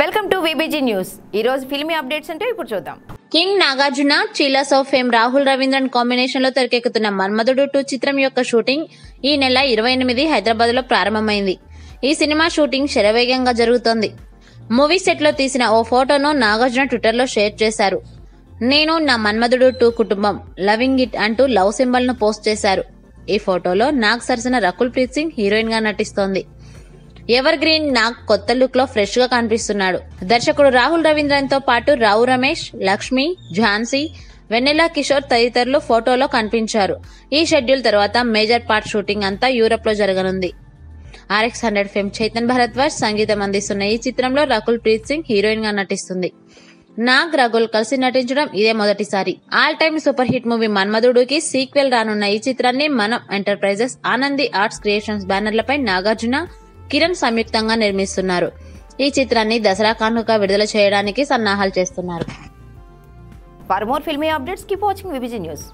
Welcome to VBG news. ఈ రోజు filmy updates అంటే ఇప్పుడు చూద్దాం. కింగ్ నాగార్జున, చీలాస్ of fame Rahul Ravindran combination లో తెరకెక్కుతున్న మన్మధుడు 2 చిత్రం యొక్క షూటింగ్ ఈ నెల 28 హైదరాబాద్ లో ప్రారంభమైంది. ఈ సినిమా షూటింగ్ శరవేగంగా జరుగుతోంది. మూవీ సెట్ లో తీసిన ఓ ఫోటోను నాగార్జున ట్విట్టర్ లో షేర్ చేశారు. నేను నా మన్మధుడు 2 కుటుంబం లవింగ్ ఇట్ అంటూ లవ్ సింబల్ ను పోస్ట్ చేశారు. ఈ ఫోటోలో నాగ్ సరసన రకుల్ ప్రీత్ సింగ్ హీరోయిన్ గా నటిస్తోంది. ఎవర్ గ్రీన్ నాగ్ కొత్త లుక్ లో ఫ్రెష్ గా కనిపిస్తున్నాడు. దర్శకుడు రాహుల్ రవీంద్రన్ తో పాటు రావు రమేష్, లక్ష్మి, ఝాన్సీ, వెన్నెలా కిషోర్ తదితరులు ఫోటోలో కనిపించారు. ఈ షెడ్యూల్ తర్వాత మేజర్ పార్ట్ షూటింగ్ అంతా యూరప్ లో జరగనుంది. RX100 ఫేమ్ చైతన్ భరద్వాజ్ సంగీతం అందిస్తున్న ఈ చిత్రంలో రకుల్ ప్రీత్ సింగ్ హీరోయిన్ గా నటిస్తుంది. నాగ్, రకుల్ కలిసి నటించడం ఇదే మొదటిసారి. All time super hit movie మన్మధుడుకి సీక్వెల్ రానున్న ఈ చిత్రాన్ని Manam Enterprises, Anandi Arts Creations బ్యానర్లపై నాగార్జున, కిరణ్ సంయుక్తంగా నిర్మిస్తున్నారు. ఈ చిత్రాన్ని దసరా కానుక విడుదల చేయడానికి సన్నాహాలు చేస్తున్నారు. For more filmy updates keep watching VBG news.